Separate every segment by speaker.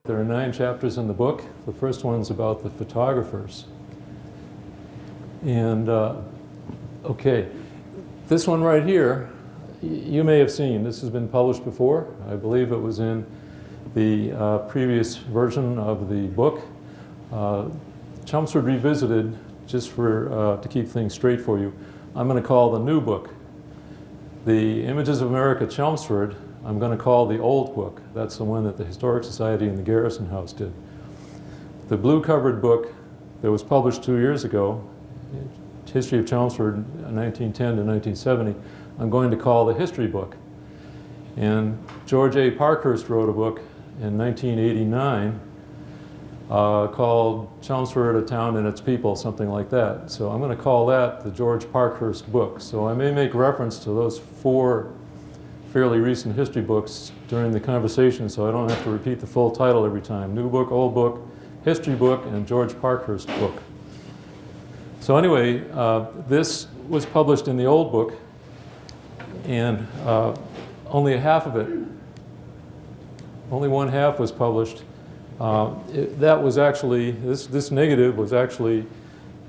Speaker 1: There are 9 chapters in the book. The first one's about the photographers. And, okay, this one right here, you may have seen. This has been published before. I believe it was in the previous version of the book. Chelmsford Revisited, just for to keep things straight for you, I'm going to call the new book. The Images of America Chelmsford, I'm going to call the old book. That's the one that the Historic Society and the Garrison House did. The blue-covered book that was published 2 years ago, History of Chelmsford, 1910 to 1970, I'm going to call the history book. And George A. Parkhurst wrote a book in 1989 called Chelmsford, a Town and Its People, something like that. So I'm going to call that the George Parkhurst book. So I may make reference to those 4 fairly recent history books during the conversation, so I don't have to repeat the full title every time. New book, old book, history book, and George Parkhurst book. So anyway, this was published in the old book, and only a half of it, only 1/2 was published. That was actually, this negative was actually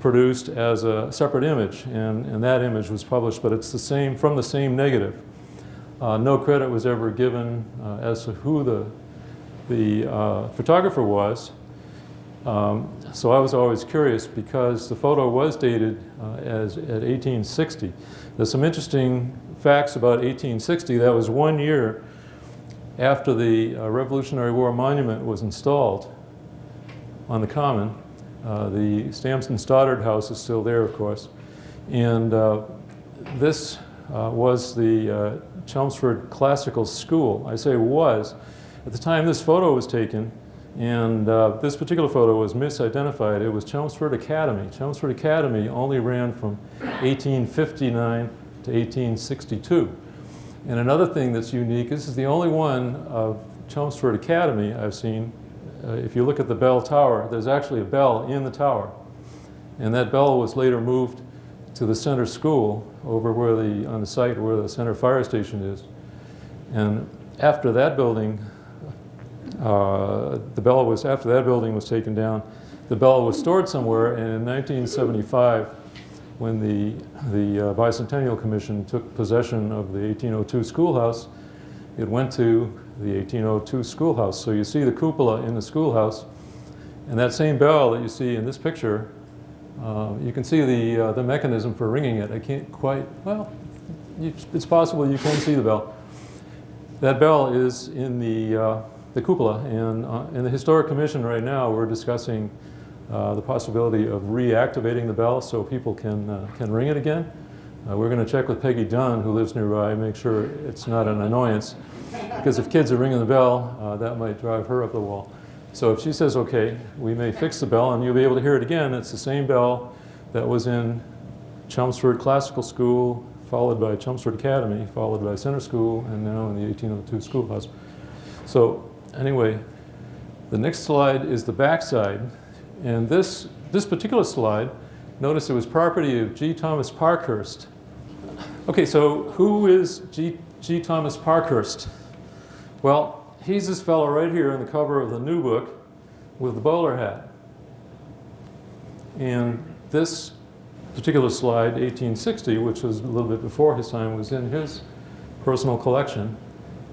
Speaker 1: produced as a separate image, and that image was published, but it's the same, from the same negative. No credit was ever given as to who the photographer was. So I was always curious because the photo was dated at 1860. There's some interesting facts about 1860. That was 1 year after the Revolutionary War Monument was installed on the Common. The Stamson Stoddard House is still there, of course. And this was the Chelmsford Classical School. I say was. At the time this photo was taken, and this particular photo was misidentified, it was Chelmsford Academy. Chelmsford Academy only ran from 1859 to 1862. And another thing that's unique, this is the only one of Chelmsford Academy I've seen. If you look at the bell tower, there's actually a bell in the tower. And that bell was later moved to the center school over where on the site where the center fire station is. And after that building, after that building was taken down, the bell was stored somewhere, and in 1975, when the Bicentennial Commission took possession of the 1802 schoolhouse, it went to the 1802 schoolhouse. So you see the cupola in the schoolhouse, and that same bell that you see in this picture, you can see the mechanism for ringing it. I can't quite, well, it's possible you can see the bell. That bell is in the cupola, and in the Historic Commission right now we're discussing the possibility of reactivating the bell so people can ring it again. We're going to check with Peggy Dunn, who lives nearby, make sure it's not an annoyance, because if kids are ringing the bell, that might drive her up the wall. So if she says okay, we may fix the bell and you'll be able to hear it again. It's the same bell that was in Chelmsford Classical School, followed by Chelmsford Academy, followed by Center School, and now in the 1802 schoolhouse. So anyway, the next slide is the back side. And this particular slide, notice it was property of G. Thomas Parkhurst. Okay, so who is G. Thomas Parkhurst? Well, he's this fellow right here on the cover of the new book with the bowler hat. And this particular slide, 1860, which was a little bit before his time, was in his personal collection.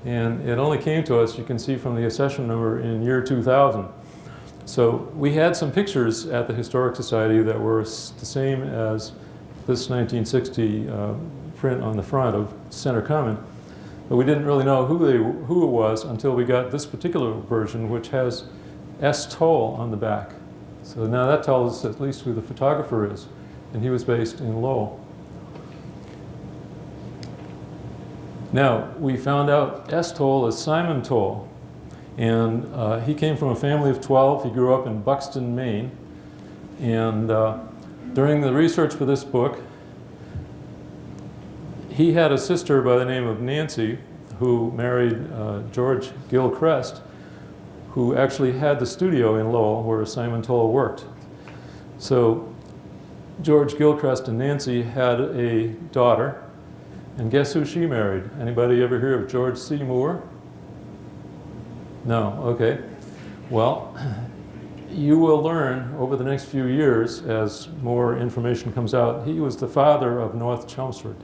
Speaker 1: And it only came to us, you can see from the accession number, in year 2000. So we had some pictures at the Historic Society that were the same as this 1960 print on the front of Center Common. But we didn't really know who it was until we got this particular version, which has S. Toll on the back. So now that tells us at least who the photographer is. And he was based in Lowell. Now, we found out S. Toll is Simon Toll. And he came from a family of 12. He grew up in Buxton, Maine. And during the research for this book, he had a sister by the name of Nancy who married George Gilchrist, who actually had the studio in Lowell where Simon Toll worked. So George Gilchrist and Nancy had a daughter, and guess who she married? Anybody ever hear of George C. Moore? No, okay. Well, you will learn over the next few years as more information comes out, he was the father of North Chelmsford.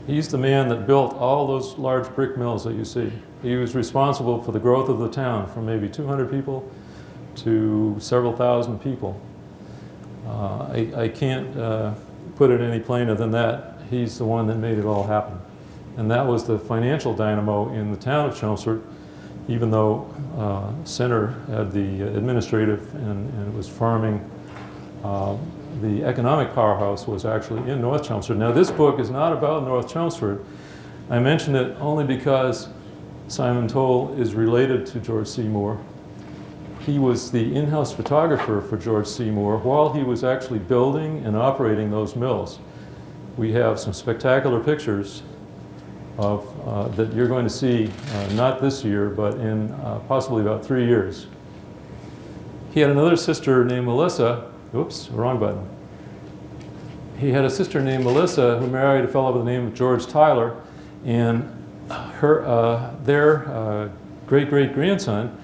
Speaker 1: He's the man that built all those large brick mills that you see. He was responsible for the growth of the town from maybe 200 people to several thousand people. I can't put it any plainer than that. He's the one that made it all happen. And that was the financial dynamo in the town of Chelmsford, even though Center had the administrative and it was farming. The economic powerhouse was actually in North Chelmsford. Now this book is not about North Chelmsford. I mention it only because Simon Toll is related to George C. Moore. He was the in-house photographer for George C. Moore while he was actually building and operating those mills. We have some spectacular pictures of, that you're going to see, not this year, but in possibly about 3 years. He had another sister named Melissa. Oops, wrong button. He had a sister named Melissa who married a fellow by the name of George Tyler, and their great-great-grandson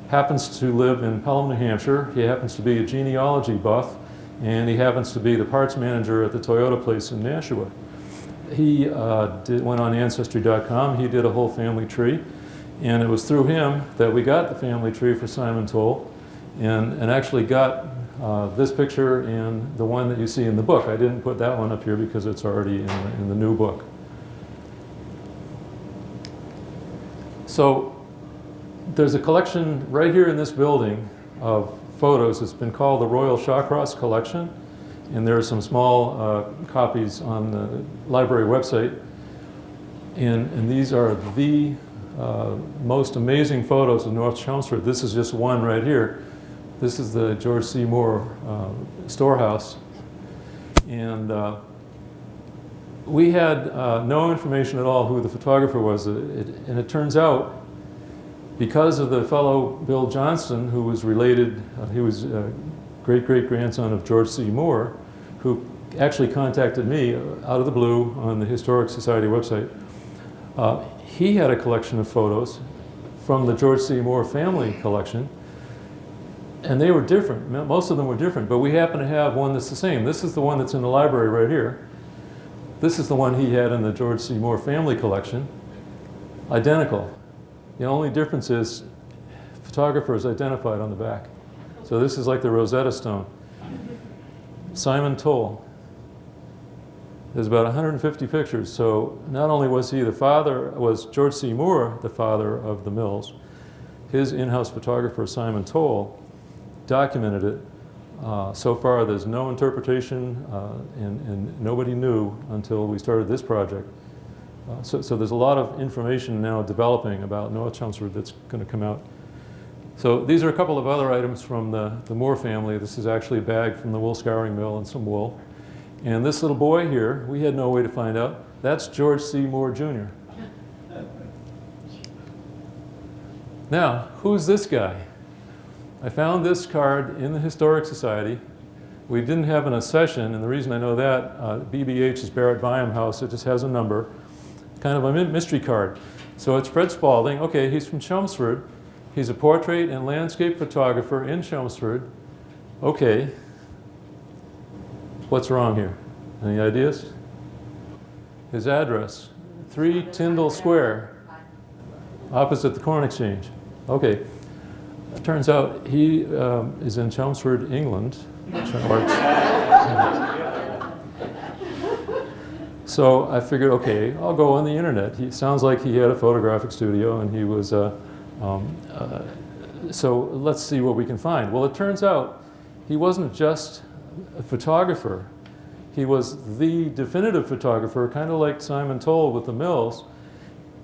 Speaker 1: happens to live in Pelham, New Hampshire. He happens to be a genealogy buff, and he happens to be the parts manager at the Toyota place in Nashua. He went on Ancestry.com. He did a whole family tree, and it was through him that we got the family tree for Simon Toll, and actually got this picture and the one that you see in the book. I didn't put that one up here because it's already in the new book. So there's a collection right here in this building of photos. It's been called the Royal Shawcross Collection, and there are some small copies on the library website. And these are the most amazing photos of North Chelmsford. This is just one right here. This is the George C. Moore storehouse. And we had no information at all who the photographer was. And it turns out, because of the fellow Bill Johnston, who was related, he was great-great-grandson of George C. Moore, who actually contacted me out of the blue on the Historic Society website. He had a collection of photos from the George C. Moore family collection, and they were different. Most of them were different, but we happen to have one that's the same. This is the one that's in the library right here. This is the one he had in the George C. Moore family collection. Identical. The only difference is photographer is identified on the back. So this is like the Rosetta Stone. Simon Toll. There's about 150 pictures. So not only was he the father, was George C. Moore the father of the mills, his in-house photographer, Simon Toll, documented it. So far there's no interpretation and nobody knew until we started this project. So there's a lot of information now developing about North Chelmsford that's going to come out. So these are a couple of other items from the Moore family. This is actually a bag from the wool scouring mill and some wool. And this little boy here, we had no way to find out. That's George C. Moore Jr. Now, who's this guy? I found this card in the Historic Society. We didn't have an accession, and the reason I know that, BBH is Barrett Byam House. It just has a number. Kind of a mystery card. So it's Fred Spalding. Okay, he's from Chelmsford. He's a portrait and landscape photographer in Chelmsford. Okay. What's wrong here? Any ideas? His address, 3 Tyndall Square, opposite the Corn Exchange. Okay. It turns out he is in Chelmsford, England. So I figured, okay, I'll go on the internet. He sounds like he had a photographic studio, and he was, so let's see what we can find. Well, it turns out he wasn't just a photographer. He was the definitive photographer, kind of like Simon Toll with the mills.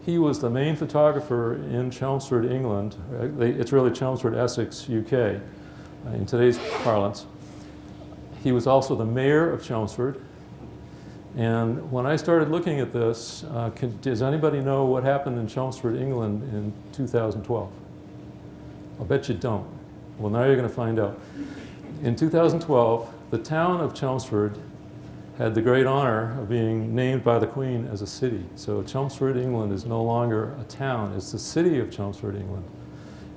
Speaker 1: He was the main photographer in Chelmsford, England. It's really Chelmsford, Essex, UK, in today's parlance. He was also the mayor of Chelmsford. And when I started looking at this, does anybody know what happened in Chelmsford, England in 2012? I'll bet you don't. Well, now you're going to find out. In 2012, the town of Chelmsford had the great honor of being named by the Queen as a city. So Chelmsford, England is no longer a town, it's the city of Chelmsford, England.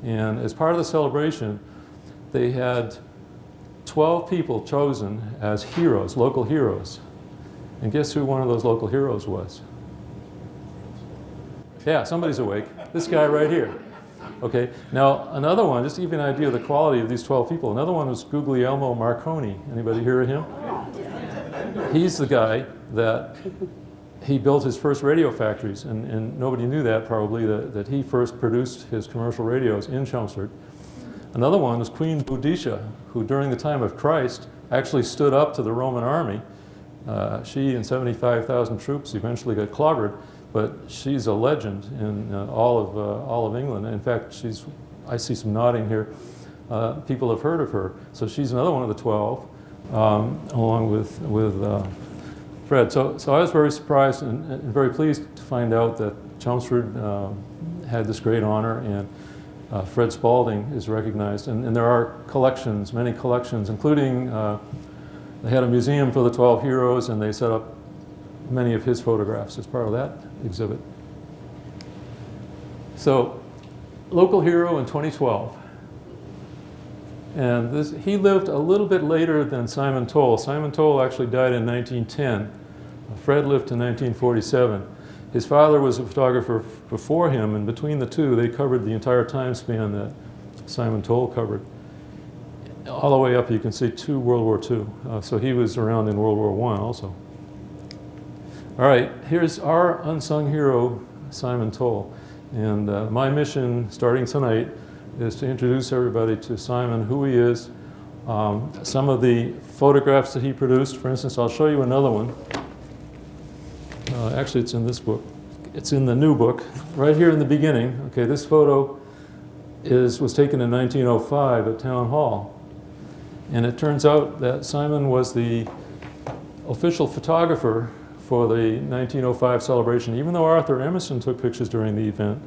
Speaker 1: And as part of the celebration, they had 12 people chosen as heroes, local heroes. And guess who one of those local heroes was? Yeah, somebody's awake. This guy right here. Okay, now another one, just to give you an idea of the quality of these 12 people, another one was Guglielmo Marconi. Anybody hear of him? He's the guy that he built his first radio factories, and nobody knew that probably, that he first produced his commercial radios in Chelmsford. Another one was Queen Boudicca, who during the time of Christ actually stood up to the Roman army. She and 75,000 troops eventually got clobbered, but she's a legend in all of England. In fact, I see some nodding here. People have heard of her. So she's another one of the 12, along with Fred. So I was very surprised and very pleased to find out that Chelmsford had this great honor, and Fred Spalding is recognized. And there are collections, many collections, including they had a museum for the 12 heroes, and they set up many of his photographs as part of that exhibit. So, local hero in 2012. And he lived a little bit later than Simon Toll. Simon Toll actually died in 1910. Fred lived in 1947. His father was a photographer before him, and between the two, they covered the entire time span that Simon Toll covered. All the way up, you can see to World War II. So he was around in World War I also. All right, here's our unsung hero, Simon Toll. And my mission, starting tonight, is to introduce everybody to Simon, who he is, some of the photographs that he produced. For instance, I'll show you another one. Actually, it's in this book. It's in the new book, right here in the beginning. Okay, this photo was taken in 1905 at Town Hall. And it turns out that Simon was the official photographer for the 1905 celebration. Even though Arthur Emerson took pictures during the event,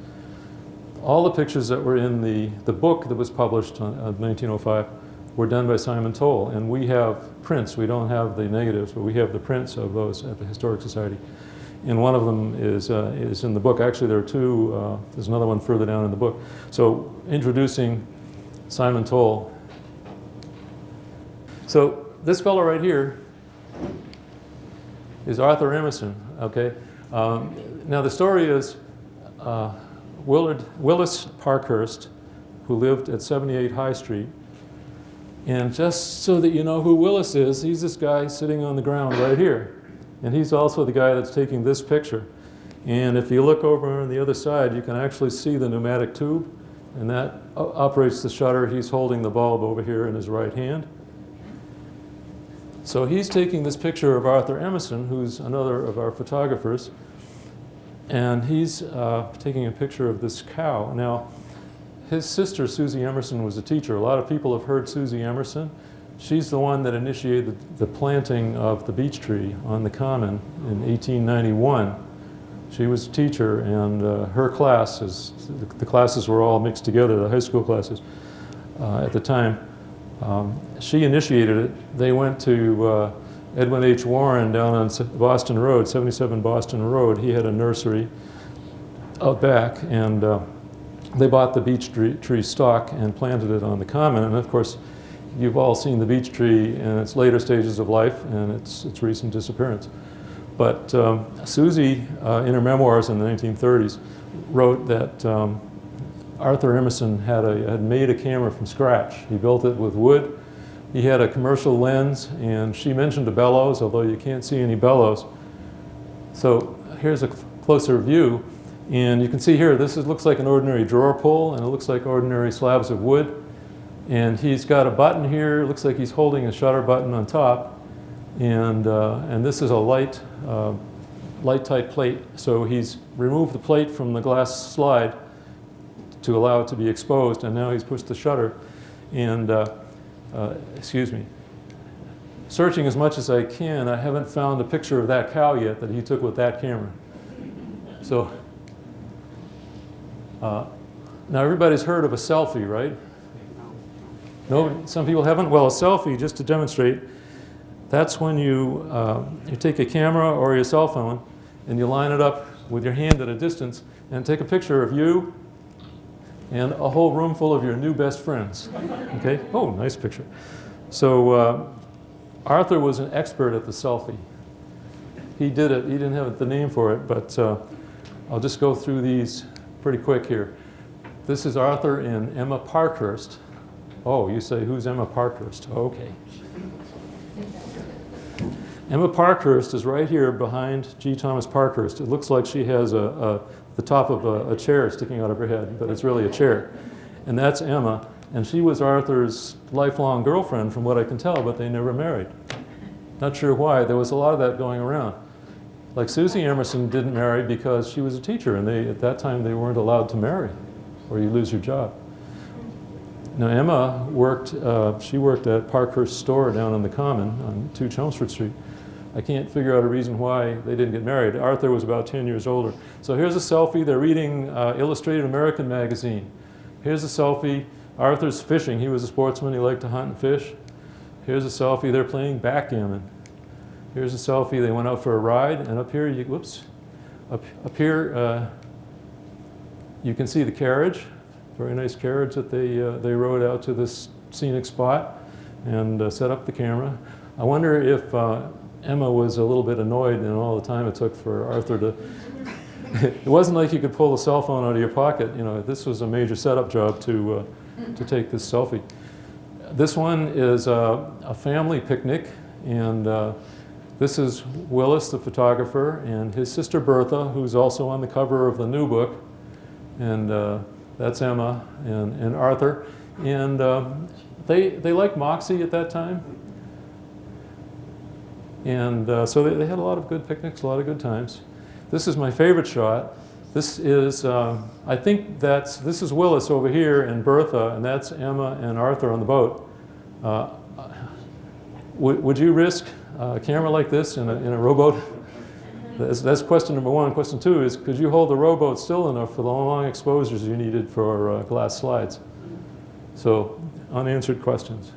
Speaker 1: all the pictures that were in the book that was published in 1905 were done by Simon Toll. And we have prints. We don't have the negatives, but we have the prints of those at the Historic Society. And one of them is in the book. Actually, there are two. There's another one further down in the book. So, introducing Simon Toll. So, this fellow right here is Arthur Emerson, okay? Now the story is Willis Parkhurst, who lived at 78 High Street. And just so that you know who Willis is, he's this guy sitting on the ground right here. And he's also the guy that's taking this picture. And if you look over on the other side, you can actually see the pneumatic tube, and that operates the shutter. He's holding the bulb over here in his right hand. So he's taking this picture of Arthur Emerson, who's another of our photographers, and he's taking a picture of this cow. Now, his sister, Susie Emerson, was a teacher. A lot of people have heard Susie Emerson. She's the one that initiated the planting of the beech tree on the Common in 1891. She was a teacher, and her classes, the classes were all mixed together, the high school classes at the time. She initiated it. They went to Edwin H. Warren down on Boston Road, 77 Boston Road. He had a nursery out back, and they bought the beech tree stock and planted it on the Common. And of course, you've all seen the beech tree in its later stages of life and its recent disappearance. But Susie, in her memoirs in the 1930s, wrote that Arthur Emerson had made a camera from scratch. He built it with wood. He had a commercial lens, and she mentioned a bellows, although you can't see any bellows. So here's a closer view, and you can see here, this looks like an ordinary drawer pull, and it looks like ordinary slabs of wood. And he's got a button here. It looks like he's holding a shutter button on top, and this is a light tight plate. So he's removed the plate from the glass slide to allow it to be exposed, and now he's pushed the shutter. And excuse me, searching as much as I can, I haven't found a picture of that cow yet that he took with that camera. So now everybody's heard of a selfie, right? No, some people haven't. Well, a selfie, just to demonstrate, that's when you take a camera or your cell phone and you line it up with your hand at a distance and take a picture of you and a whole room full of your new best friends. Okay? Oh, nice picture. So Arthur was an expert at the selfie. He did it. He didn't have the name for it, but I'll just go through these pretty quick here. This is Arthur and Emma Parkhurst. Oh, you say, who's Emma Parkhurst? Okay. Emma Parkhurst is right here behind G. Thomas Parkhurst. It looks like she has the top of a chair sticking out of her head, but it's really a chair. And that's Emma. And she was Arthur's lifelong girlfriend, from what I can tell, but they never married. Not sure why. There was a lot of that going around. Like Susie Emerson didn't marry because she was a teacher, and at that time they weren't allowed to marry, or you lose your job. Now Emma worked, she worked at Parkhurst's store down on the Common on 2 Chelmsford Street. I can't figure out a reason why they didn't get married. Arthur was about 10 years older. So here's a selfie. They're reading Illustrated American magazine. Here's a selfie. Arthur's fishing. He was a sportsman. He liked to hunt and fish. Here's a selfie. They're playing backgammon. Here's a selfie. They went out for a ride. And up here, up here, you can see the carriage. Very nice carriage that they rode out to this scenic spot and set up the camera. I wonder if Emma was a little bit annoyed in all the time it took for Arthur to... It wasn't like you could pull a cell phone out of your pocket. You know, this was a major setup job to take this selfie. This one is a family picnic, and this is Willis, the photographer, and his sister Bertha, who's also on the cover of the new book, and that's Emma and Arthur. And they liked Moxie at that time. And so they had a lot of good picnics, a lot of good times. This is my favorite shot. This is, I think this is Willis over here and Bertha, and that's Emma and Arthur on the boat. Would you risk a camera like this in a rowboat? That's question number one. Question two is, could you hold the rowboat still enough for the long exposures you needed for glass slides? So, unanswered questions.